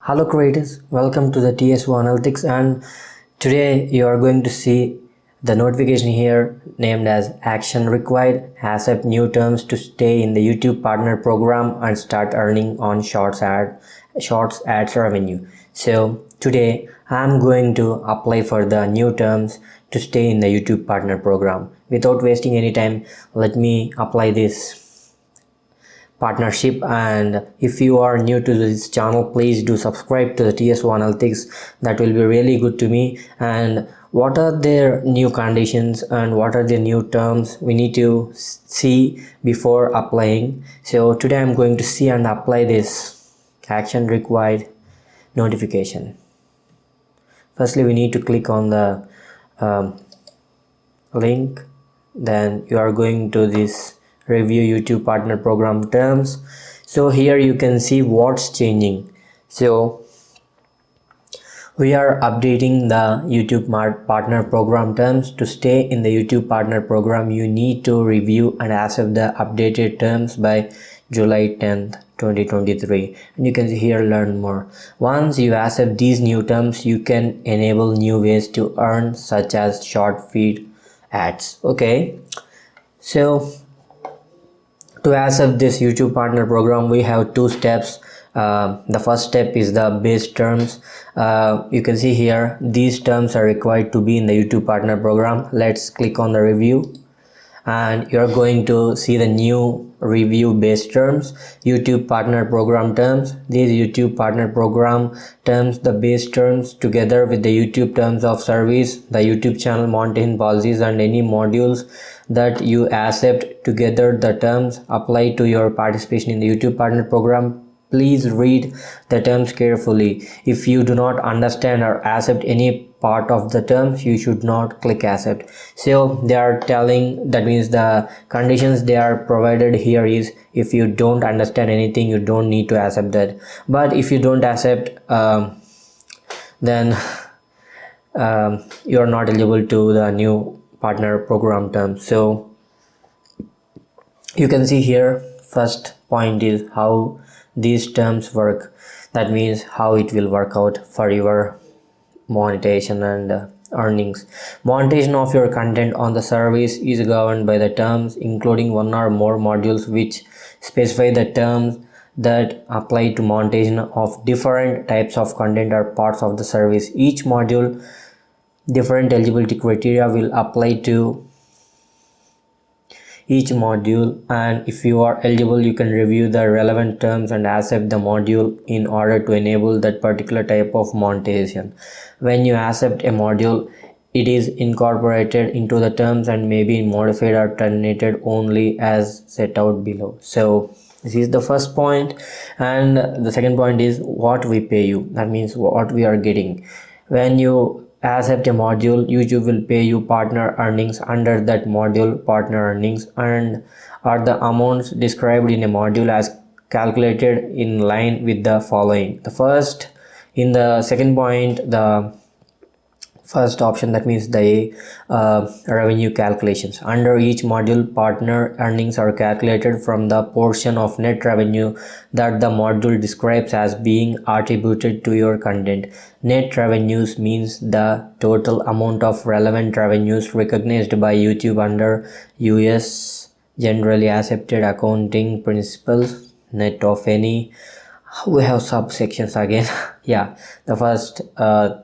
Hello creators, welcome to the TSO Analytics, and today you are going to see the notification here named as action required. Accept new terms to stay in the YouTube partner program and start earning on shorts ads revenue. So today I'm going to apply for the new terms to stay in the YouTube partner program. Without wasting any time, let me apply this partnership. And if you are new to this channel, please do subscribe to the TSO Analytics. That will be really good to me. And what are their new conditions and what are the new terms we need to see before applying. So today I'm going to see and apply this action required notification. Firstly, we need to click on the link. Then you are going to this review YouTube partner program terms. So here you can see what's changing. So we are updating the YouTube partner program terms. To stay in the YouTube partner program, you need to review and accept the updated terms by July 10th 2023, and you can see here learn more. Once you accept these new terms, you can enable new ways to earn, such as short feed ads. Okay, so to accept this YouTube partner program, we have two steps. The first step is the base terms. You can see here these terms are required to be in the YouTube partner program. Let's click on the review, and you're going to see the new review base terms, YouTube partner program terms. These YouTube partner program terms, the base terms, together with the YouTube terms of service, the YouTube channel monetization policies, and any modules that you accept. Together the terms apply to your participation in the YouTube partner program. Please read the terms carefully. If you do not understand or accept any part of the terms, you should not click accept. So they are telling, that means the conditions they are provided here is, if you don't understand anything, you don't need to accept that. But if you don't accept, then you are not eligible to the new partner program terms. So you can see here, first point is how these terms work. That means how it will work out for your monetization and earnings. Monetization of your content on the service is governed by the terms, including one or more modules which specify the terms that apply to monetization of different types of content or parts of the service. Each module, different eligibility criteria will apply to each module, and if you are eligible, you can review the relevant terms and accept the module in order to enable that particular type of monetization. When you accept a module, it is incorporated into the terms and may be modified or terminated only as set out below. So this is the first point, and the second point is what we pay you. That means what we are getting. When you accept a module, YouTube will pay you partner earnings under that module. Partner earnings and are the amounts described in a module as calculated in line with the following. In the second point, the first option, that means the revenue calculations. Under each module, partner earnings are calculated from the portion of net revenue that the module describes as being attributed to your content. Net revenues means the total amount of relevant revenues recognized by YouTube under US generally accepted accounting principles, net of any. We have subsections again. Yeah, the first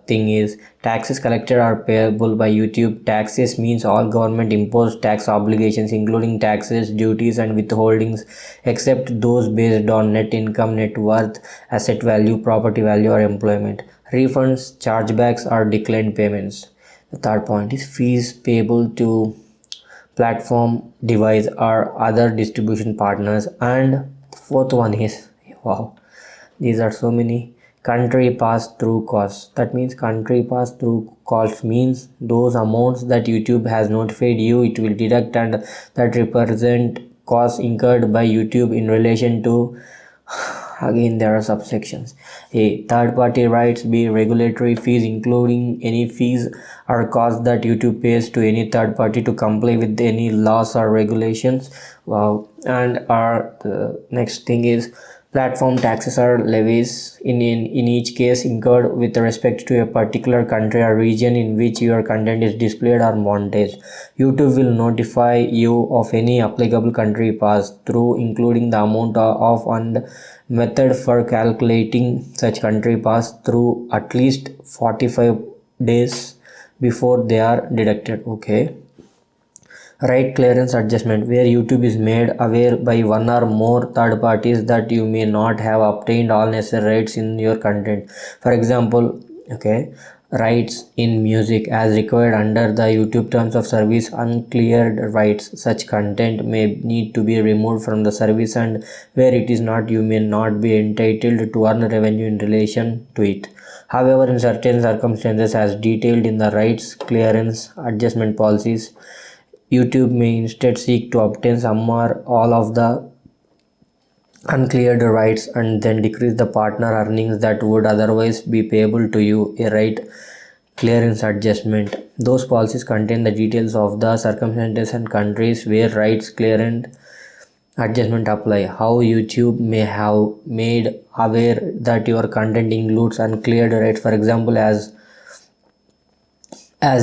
thing is taxes collected are payable by YouTube. Taxes means all government imposed tax obligations, including taxes, duties, and withholdings, except those based on net income, net worth, asset value, property value, or employment. Refunds, chargebacks, or declined payments. The third point is fees payable to platform, device, or other distribution partners. And the fourth one is, wow, these are so many, country pass-through costs. That means country pass-through costs means those amounts that YouTube has notified you it will deduct, and that represent costs incurred by YouTube in relation to, again there are subsections. A third-party rights, B regulatory fees, including any fees or costs that YouTube pays to any third party to comply with any laws or regulations. Wow. And our next thing is Platform taxes are levies in each case incurred with respect to a particular country or region in which your content is displayed or monetized. YouTube will notify you of any applicable country passed through, including the amount of and method for calculating such country pass through at least 45 days before they are deducted. Okay. Right clearance adjustment, where YouTube is made aware by one or more third parties that you may not have obtained all necessary rights in your content. For example, okay, rights in music as required under the YouTube terms of service, uncleared rights. Such content may need to be removed from the service, and where it is not, you may not be entitled to earn revenue in relation to it. However, in certain circumstances, as detailed in the rights clearance adjustment policies, YouTube may instead seek to obtain some or all of the uncleared rights and then decrease the partner earnings that would otherwise be payable to you. A right clearance adjustment. Those policies contain the details of the circumstances and countries where rights clearance adjustment apply. How YouTube may have made aware that your content includes uncleared rights, for example, as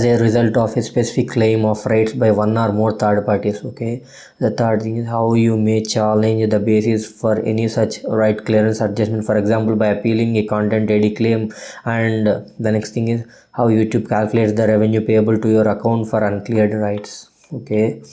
a result of a specific claim of rights by one or more third parties. Okay, the third thing is how you may challenge the basis for any such right clearance adjustment, for example by appealing a content ID claim. And the next thing is how YouTube calculates the revenue payable to your account for uncleared rights. Okay,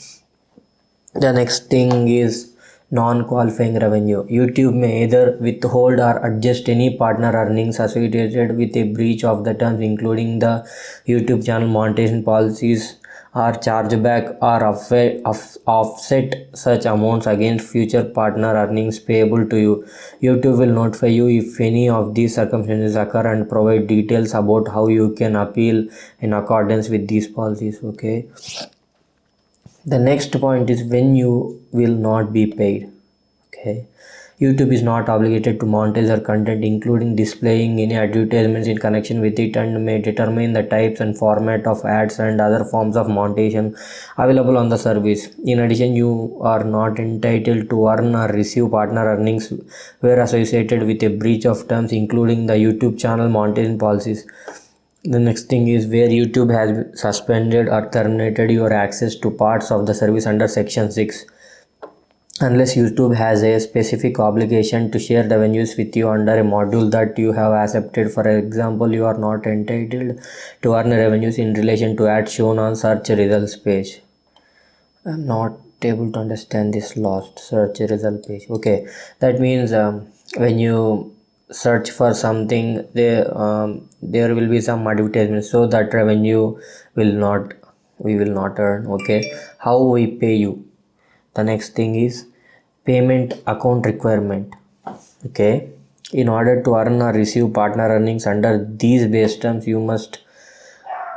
the next thing is non-qualifying revenue. YouTube may either withhold or adjust any partner earnings associated with a breach of the terms, including the YouTube channel monetization policies, or chargeback or offset such amounts against future partner earnings payable to you. YouTube will notify you if any of these circumstances occur and provide details about how you can appeal in accordance with these policies. Okay. The next point is when you will not be paid. Okay, YouTube is not obligated to monetize your content, including displaying any advertisements in connection with it, and may determine the types and format of ads and other forms of monetization available on the service. In addition, you are not entitled to earn or receive partner earnings where associated with a breach of terms, including the YouTube channel monetization policies. The next thing is where YouTube has suspended or terminated your access to parts of the service under Section 6. Unless YouTube has a specific obligation to share revenues with you under a module that you have accepted. For example, you are not entitled to earn revenues in relation to ads shown on search results page. I'm not able to understand this lost search result page. Okay, that means when you search for something, there will be some advertisement, so that revenue we will not earn. Okay, how we pay you. The next thing is payment account requirement. Okay, in order to earn or receive partner earnings under these base terms, you must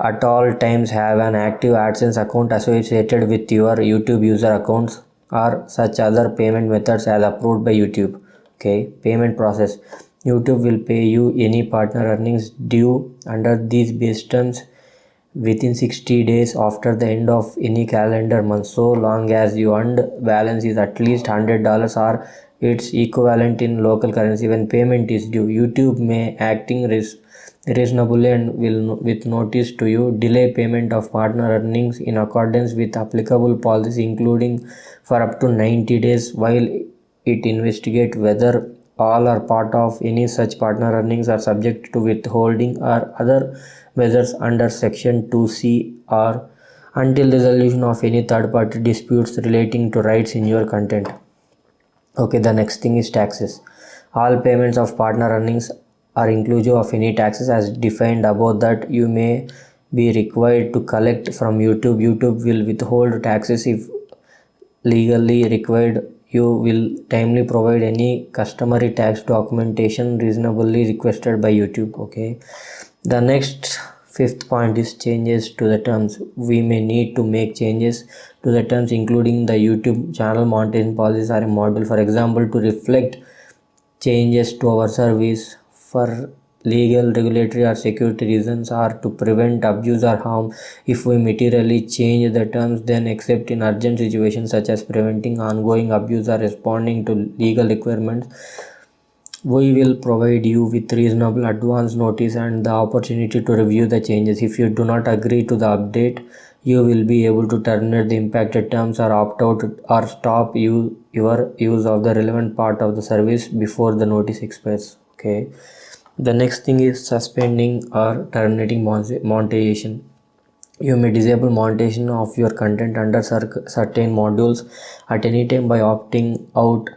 at all times have an active AdSense account associated with your YouTube user accounts or such other payment methods as approved by YouTube. Okay, payment process. YouTube will pay you any partner earnings due under these base terms within 60 days after the end of any calendar month, so long as your earned balance is at least $100 or its equivalent in local currency when payment is due. YouTube may, acting reasonably and will with notice to you, delay payment of partner earnings in accordance with applicable policies, including for up to 90 days while it investigates whether all or part of any such partner earnings are subject to withholding or other measures under Section 2C, or until resolution of any third party disputes relating to rights in your content. Okay, the next thing is taxes. All payments of partner earnings are inclusive of any taxes as defined above that you may be required to collect from YouTube. YouTube will withhold taxes if legally required. You will timely provide any customary tax documentation reasonably requested by YouTube. Okay, the next fifth point is changes to the terms. We may need to make changes to the terms, including the YouTube channel monetization policies or a module, for example, to reflect changes to our service for legal, regulatory, or security reasons, or to prevent abuse or harm. If we materially change the terms, then except in urgent situations such as preventing ongoing abuse or responding to legal requirements, We will provide you with reasonable advance notice and the opportunity to review the changes. If you do not agree to the update, you will be able to terminate the impacted terms or opt out or stop your use of the relevant part of the service before the notice expires. Okay. The next thing is suspending or terminating monetization. You may disable monetization of your content under certain modules at any time by opting out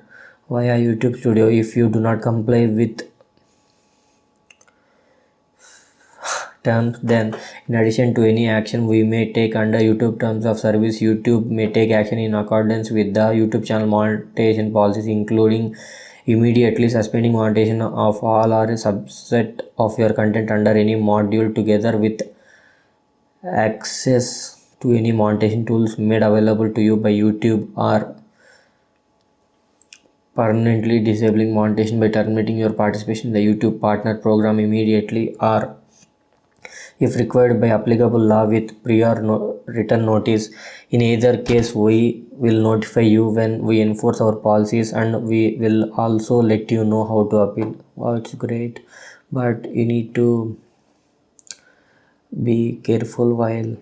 via YouTube Studio. If you do not comply with terms, then in addition to any action we may take under YouTube terms of service, YouTube may take action in accordance with the YouTube channel monetization policies, including immediately suspending monetization of all or a subset of your content under any module, together with access to any monetization tools made available to you by YouTube, or permanently disabling monetization by terminating your participation in the YouTube partner program immediately, or if required by applicable law with prior written notice. In either case, we will notify you when we enforce our policies, and we will also let you know how to appeal. Wow, it's great, but you need to be careful while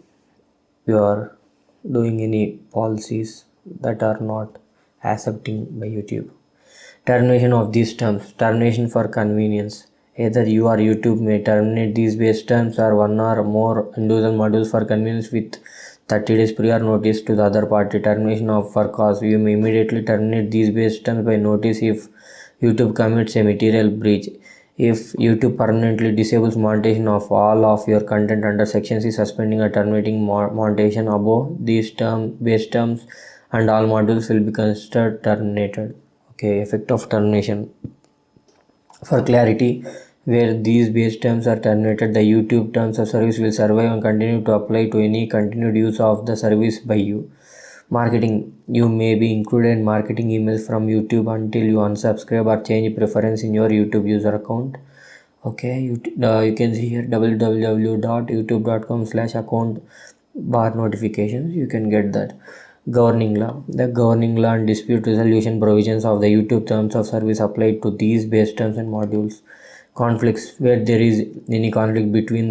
you are doing any policies that are not accepting by YouTube. Termination of these terms. Termination for convenience. Either you or YouTube may terminate these base terms or one or more individual modules for convenience with 30 days prior notice to the other party. Termination of for cause. You may immediately terminate these base terms by notice if YouTube commits a material breach. If YouTube permanently disables monetization of all of your content under Section C, suspending or terminating monetization above these base terms and all modules will be considered terminated. Okay, effect of termination. For clarity, where these base terms are terminated, the YouTube terms of service will survive and continue to apply to any continued use of the service by you. Marketing. You may be included in marketing emails from YouTube until you unsubscribe or change preference in your YouTube user account. Okay, you can see here www.youtube.com/account bar notifications. You can get that. Governing law. The governing law and dispute resolution provisions of the YouTube terms of service apply to these base terms and modules. Conflicts. Where there is any conflict between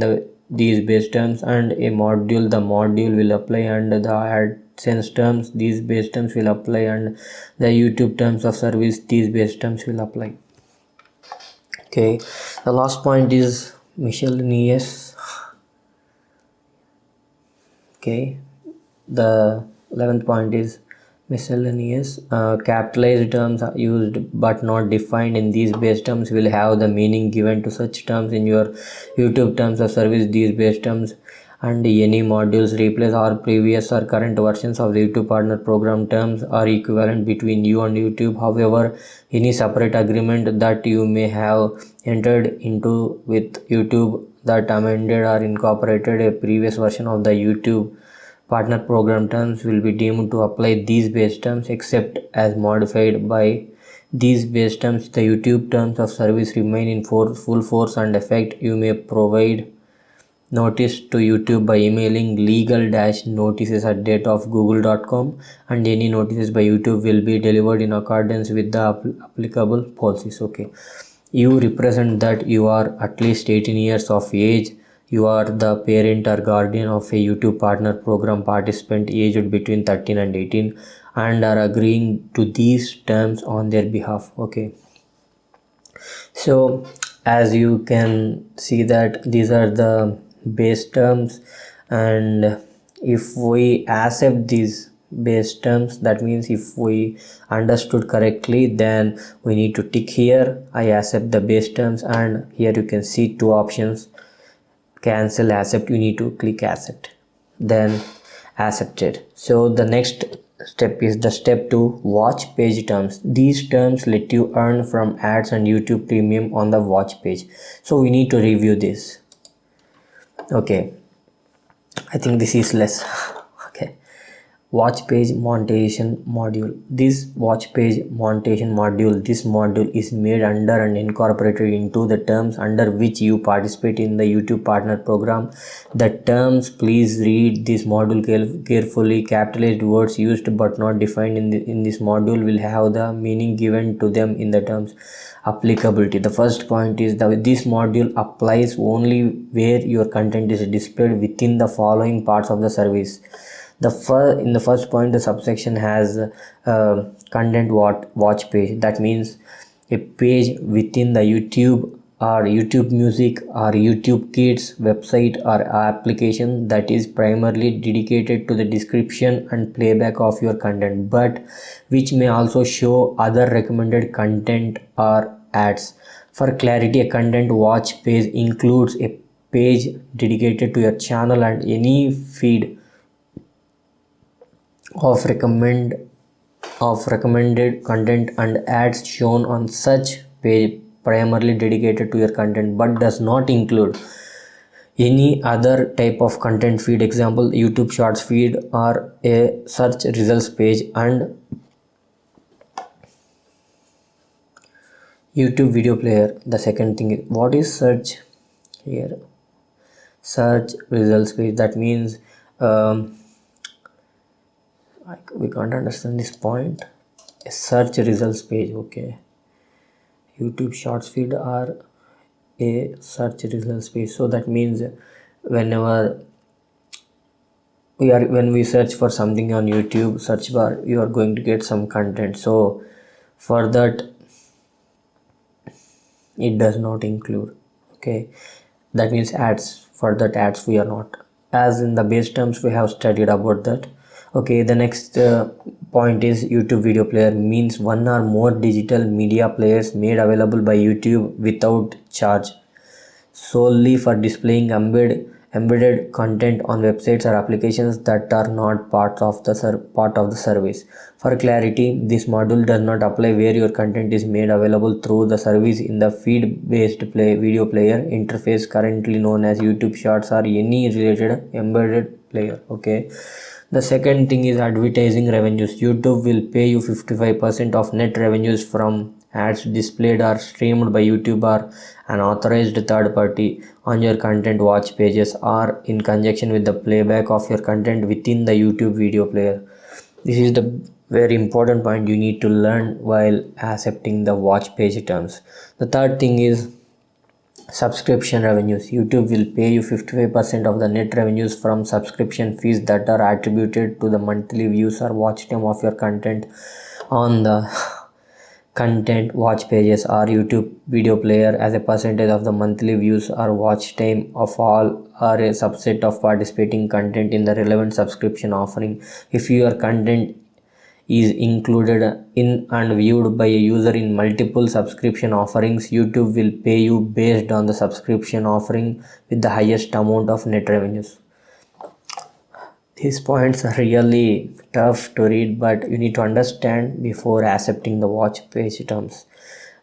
these base terms and a module, the module will apply, and the AdSense terms, these base terms will apply, and the YouTube terms of service, these base terms will apply. Okay, the last point is miscellaneous. Okay, the 11th point is miscellaneous. Capitalized terms are used but not defined in these base terms will have the meaning given to such terms in your YouTube terms of service. These base terms and any modules replace or previous or current versions of the YouTube partner program terms are equivalent between you and YouTube. However, any separate agreement that you may have entered into with YouTube that amended or incorporated a previous version of the YouTube partner program terms will be deemed to apply these base terms, except as modified by these base terms. The YouTube terms of service remain in full force and effect. You may provide notice to YouTube by emailing legal-notices at date@google.com, and any notices by YouTube will be delivered in accordance with the applicable policies. Okay, you represent that you are at least 18 years of age. You are the parent or guardian of a YouTube partner program participant aged between 13 and 18 and are agreeing to these terms on their behalf. Okay, so as you can see that these are the base terms, and if we accept these base terms, that means if we understood correctly, then we need to tick here I accept the base terms, and here you can see two options, cancel, accept. You need to click accept, then accepted. So the next step is the step 2, watch page terms. These terms let you earn from ads and YouTube Premium on the watch page. So we need to review this. Okay, I think this is less. Okay, watch page monetization module. This watch page monetization module, this module is made under and incorporated into the terms under which you participate in the YouTube partner program. The terms, please read this module carefully. Capitalized words used but not defined in this module will have the meaning given to them in the terms. Applicability. The first point is that this module applies only where your content is displayed within the following parts of the service. In the first point, the subsection has content watch page. That means a page within the YouTube or YouTube Music or YouTube Kids website or application that is primarily dedicated to the description and playback of your content, but which may also show other recommended content or ads. For clarity, a content watch page includes a page dedicated to your channel and any feed of recommended content and ads shown on such page primarily dedicated to your content, but does not include any other type of content feed, example YouTube Shorts feed or a search results page. And YouTube video player. The second thing is, what is search here? Search results page. That means we can't understand this point. A search results page. Okay, YouTube Shorts feed or a search results page. So that means whenever when we search for something on YouTube search bar, you are going to get some content. So for that, it does not include. Okay, that means ads. For that, ads we are not, as in the base terms we have studied about that. Okay, the next point is YouTube video player means one or more digital media players made available by YouTube without charge, solely for displaying embedded content on websites or applications that are not part of the service. For clarity, this module does not apply where your content is made available through the service in the feed-based video player interface currently known as YouTube Shorts or any related embedded player. Okay. The second thing is advertising revenues. YouTube will pay you 55% of net revenues from ads displayed or streamed by YouTube or an authorized third party on your content watch pages or in conjunction with the playback of your content within the YouTube video player. This is the very important point you need to learn while accepting the watch page terms. The third thing is subscription revenues. YouTube will pay you 55% of the net revenues from subscription fees that are attributed to the monthly views or watch time of your content on the content watch pages or YouTube video player as a percentage of the monthly views or watch time of all or a subset of participating content in the relevant subscription offering. If your content is included in and viewed by a user in multiple subscription offerings, YouTube will pay you based on the subscription offering with the highest amount of net revenues. These points are really tough to read, but you need to understand before accepting the watch page terms.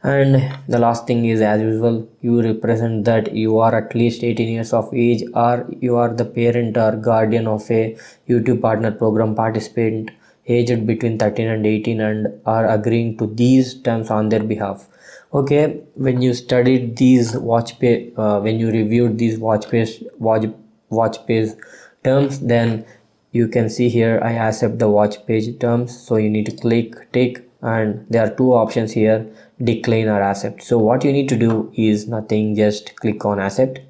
And the last thing is, as usual, you represent that you are at least 18 years of age or you are the parent or guardian of a YouTube partner program participant aged between 13 and 18 and are agreeing to these terms on their behalf. Okay, when you studied these when you reviewed these watch page terms, then you can see here I accept the watch page terms. So you need to click tick, and there are two options here, decline or accept. So what you need to do is nothing, just click on accept,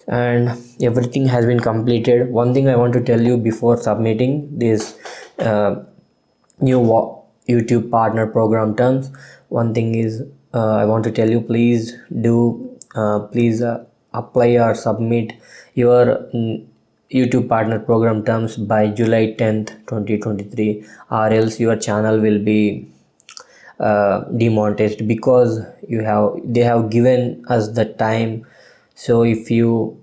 and everything has been completed. One thing I want to tell you before submitting this new YouTube partner program terms, one thing is I want to tell you, please apply or submit your YouTube partner program terms by July 10th 2023, or else your channel will be demonetized, because they have given us the time. So if you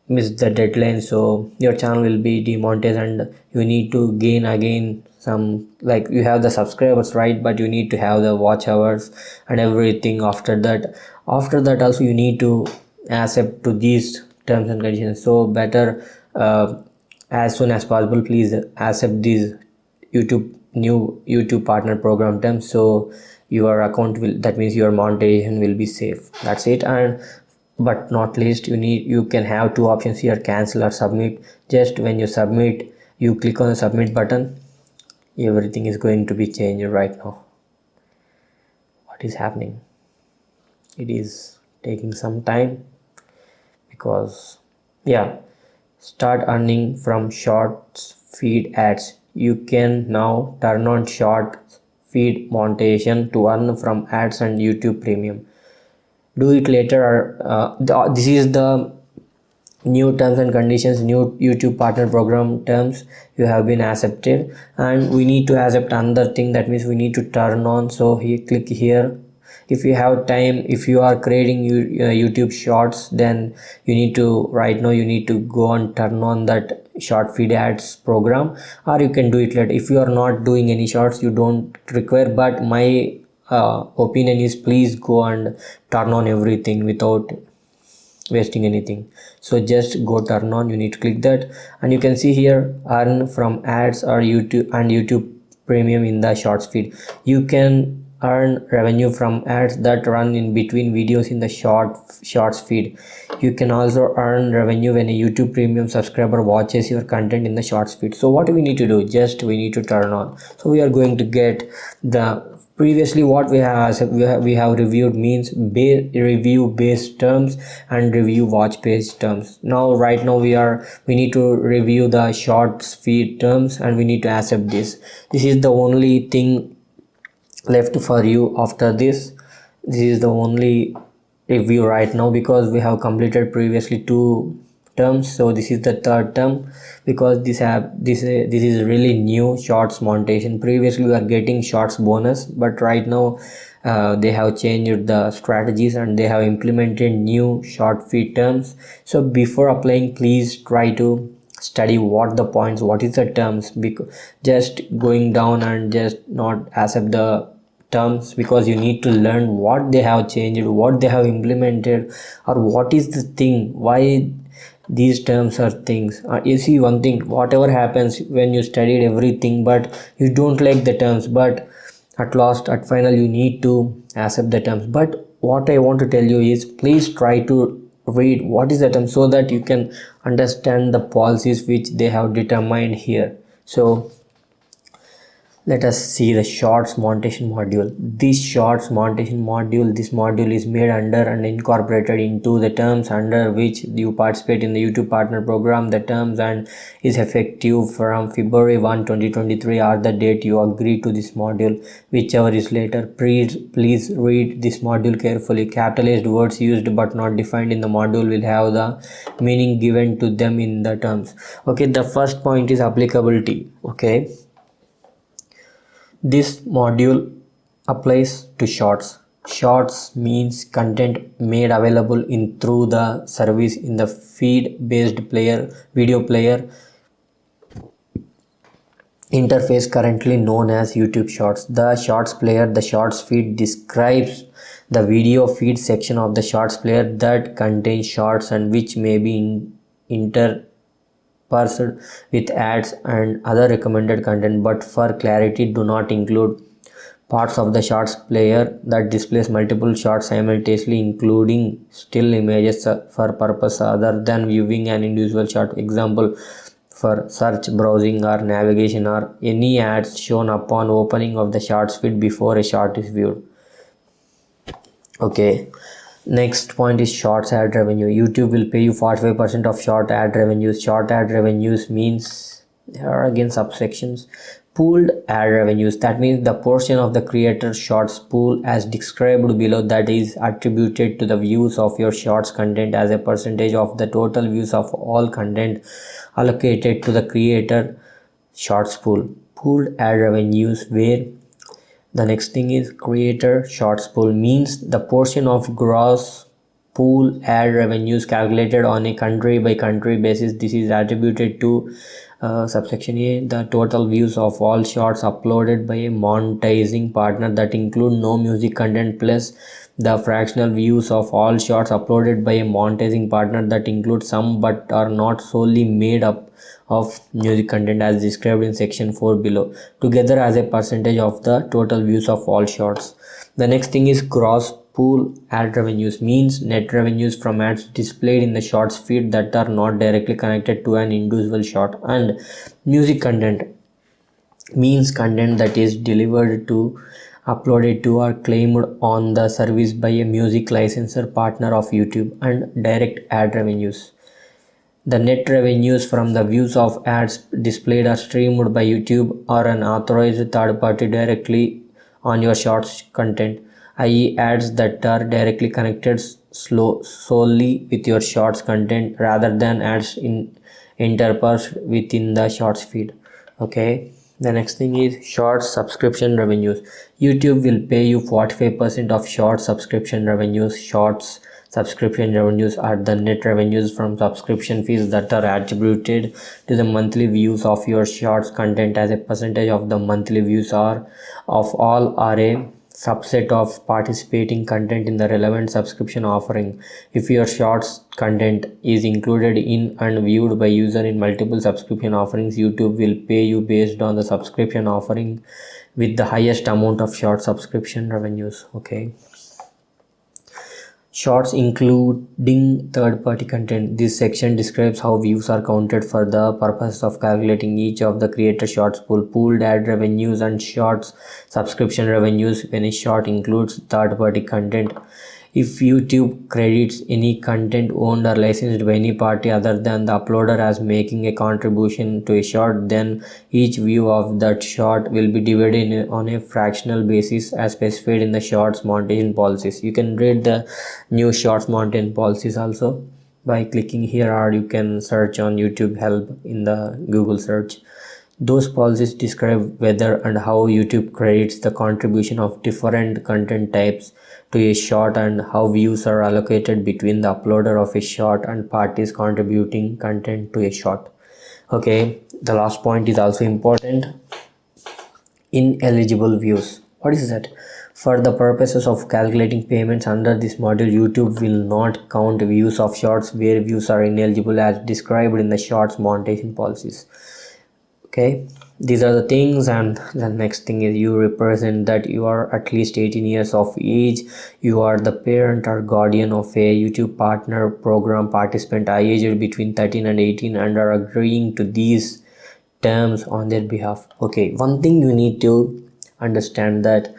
miss the deadline, so your channel will be demonetized and you need to gain again some, like, you have the subscribers, right, but you need to have the watch hours and everything. After that also you need to accept to these terms and conditions. So better as soon as possible, please accept these new YouTube partner program terms, so your account will, that means your monetization will be safe. That's it. And but not least, you can have two options here, cancel or submit. Just when you submit, you click on the submit button, everything is going to be changed right now. What is happening? It is taking some time because, yeah, start earning from shorts feed ads. You can now turn on short feed monetization to earn from ads and YouTube premium. Do it later, or this is the new terms and conditions, new YouTube partner program terms you have been accepted. And we need to accept another thing, that means we need to turn on. So here, click here. If you have time, if you are creating YouTube shorts, then you need to, right now you need to go and turn on that short feed ads program, or you can do it later. If you are not doing any shorts, you don't require, but my opinion is, please go and turn on everything without wasting anything. So just go turn on, you need to click that, and you can see here, earn from ads or YouTube premium in the shorts feed. You can earn revenue from ads that run in between videos in the shorts feed. You can also earn revenue when a YouTube premium subscriber watches your content in the shorts feed. So what we need to do, just we need to turn on. So we are going to get the previously what we have reviewed, means review based terms and review watch page terms. Now right now we need to review the shorts feed terms, and we need to accept this. This is the only thing left for you. After this is the only review right now, because we have completed previously two terms. So this is the third term, because this is really new shorts monetization. Previously we are getting shorts bonus, but right now they have changed the strategies and they have implemented new short feed terms. So before applying, please try to study what the points, what is the terms, because just going down and just not accept the terms, because you need to learn what they have changed, what they have implemented, or what is the thing, why these terms are things. You see one thing, whatever happens when you studied everything but you don't like the terms, but at last, at final, you need to accept the terms. But what I want to tell you is, please try to read what is the term, so that you can understand the policies which they have determined here. So let us see the shorts monetization module. This shorts monetization module, this module is made under and incorporated into the terms under which you participate in the YouTube partner program. The terms and is effective from February 1, 2023, or the date you agree to this module, whichever is later. Please read this module carefully. Capitalized words used but not defined in the module will have the meaning given to them in the terms. Okay, the first point is applicability. Okay, this module applies to shorts. Shorts means content made available in through the service in the feed-based video player interface currently known as YouTube Shorts. The Shorts player, the Shorts feed, describes the video feed section of the Shorts player that contains shorts and which may be interspersed with ads and other recommended content, but for clarity do not include parts of the shorts player that displays multiple shorts simultaneously, including still images for purpose other than viewing an individual short. Example, for search, browsing or navigation, or any ads shown upon opening of the shorts feed before a short is viewed. Okay, next point is shorts ad revenue. YouTube will pay you 45% of short ad revenues. Short ad revenues means there are again subsections. Pooled ad revenues, that means the portion of the creator shorts pool as described below that is attributed to the views of your shorts content as a percentage of the total views of all content allocated to the creator shorts pool. Pooled ad revenues, where the next thing is creator shorts pool, means the portion of gross pool ad revenues calculated on a country by country basis. This is attributed to subsection A, the total views of all shorts uploaded by a monetizing partner that include no music content plus the fractional views of all shots uploaded by a monetizing partner that include some but are not solely made up of music content as described in section 4 below, together as a percentage of the total views of all shots. The next thing is gross pool ad revenues, means net revenues from ads displayed in the shorts feed that are not directly connected to an individual shot. And music content means content that is delivered to, uploaded to, or claimed on the service by a music licensor partner of YouTube. And direct ad revenues, the net revenues from the views of ads displayed or streamed by YouTube or an authorized third party directly on your shorts content, i.e. ads that are directly connected solely with your shorts content rather than ads interspersed within the shorts feed. Okay, the next thing is shorts subscription revenues. YouTube will pay you 45% of short subscription revenues. Shorts subscription revenues are the net revenues from subscription fees that are attributed to the monthly views of your shorts content as a percentage of the monthly views are of all are a subset of participating content in the relevant subscription offering. If your shorts content is included in and viewed by user in multiple subscription offerings, YouTube will pay you based on the subscription offering with the highest amount of short subscription revenues. Okay, shorts including third-party content. This section describes how views are counted for the purpose of calculating each of the creator shorts pool, pooled ad revenues, and shorts subscription revenues when a short includes third-party content. If YouTube credits any content owned or licensed by any party other than the uploader as making a contribution to a short, then each view of that short will be divided on a fractional basis as specified in the shorts monetization policies. You can read the new shorts monetization policies also by clicking here, or you can search on YouTube help in the Google search. Those policies describe whether and how YouTube credits the contribution of different content types to a short and how views are allocated between the uploader of a short and parties contributing content to a short. Okay, the last point is also important. Ineligible views. What is that? For the purposes of calculating payments under this module, YouTube will not count views of shorts where views are ineligible as described in the shorts monetization policies. Okay, these are the things. And the next thing is you represent that you are at least 18 years of age, you are the parent or guardian of a YouTube partner program participant aged between 13 and 18 and are agreeing to these terms on their behalf. Okay, one thing you need to understand that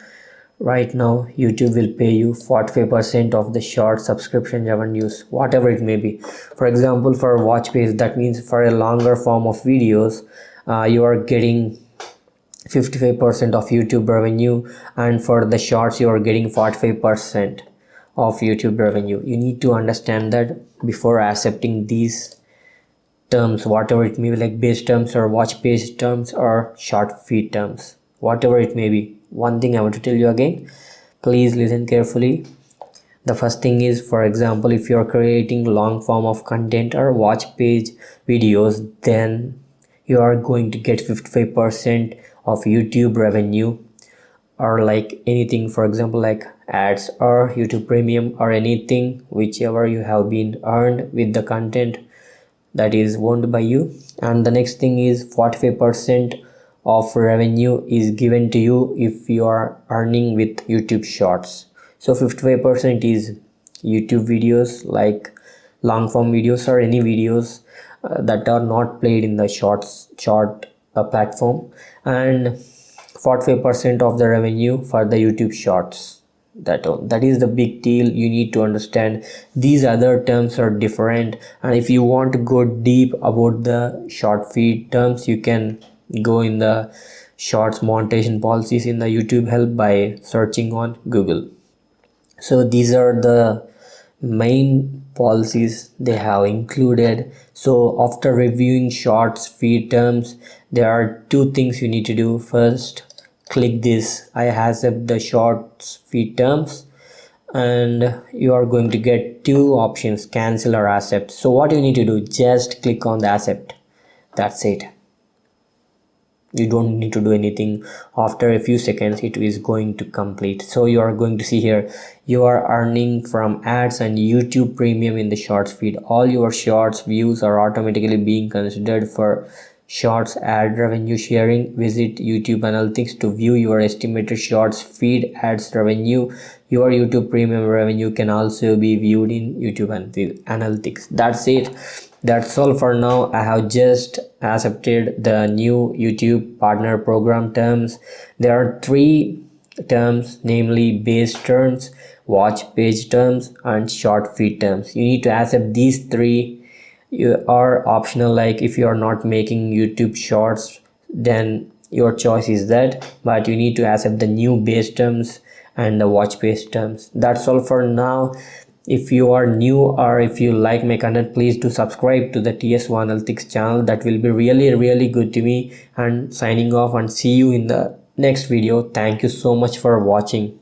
right now YouTube will pay you 45% of the short subscription revenues, whatever it may be. For example, for watch page, that means for a longer form of videos, you are getting 55% of YouTube revenue, and for the shorts you are getting 45% of YouTube revenue. You need to understand that before accepting these terms, whatever it may be, like base terms or watch page terms or short feed terms, whatever it may be. One thing I want to tell you again, please listen carefully. The first thing is, for example, if you are creating long form of content or watch page videos, then you are going to get 55% of YouTube revenue, or like anything, for example, like ads or YouTube Premium or anything, whichever you have been earned with the content that is owned by you. And the next thing is 45% of revenue is given to you if you are earning with YouTube shorts. So 55% is YouTube videos, like long form videos or any videos that are not played in the short platform, and 45% of the revenue for the YouTube shorts. That is the big deal. You need to understand these other terms are different, and if you want to go deep about the short feed terms, you can go in the shorts monetization policies in the YouTube help by searching on Google. So these are the main policies they have included. So after reviewing shorts feed terms, there are two things you need to do. First, click this I accept the shorts feed terms, and you are going to get two options, cancel or accept. So what you need to do, just click on the accept. That's it. You don't need to do anything. After a few seconds it is going to complete. So you are going to see here you are earning from ads and YouTube Premium in the shorts feed. All your shorts views are automatically being considered for shorts ad revenue sharing. Visit YouTube Analytics to view your estimated shorts feed ads revenue. Your YouTube Premium revenue can also be viewed in YouTube Analytics. That's it. That's all for now. I have just accepted the new YouTube partner program terms. There are three terms, namely base terms, watch page terms, and short feed terms. You need to accept these three. You are optional, like if you are not making YouTube shorts, then your choice is that, but you need to accept the new base terms and the watch page terms. That's all for now. If you are new or if you like my content, please do subscribe to the TS1 Analytics channel. That will be really good to me. And signing off and see you in the next video. Thank you so much for watching.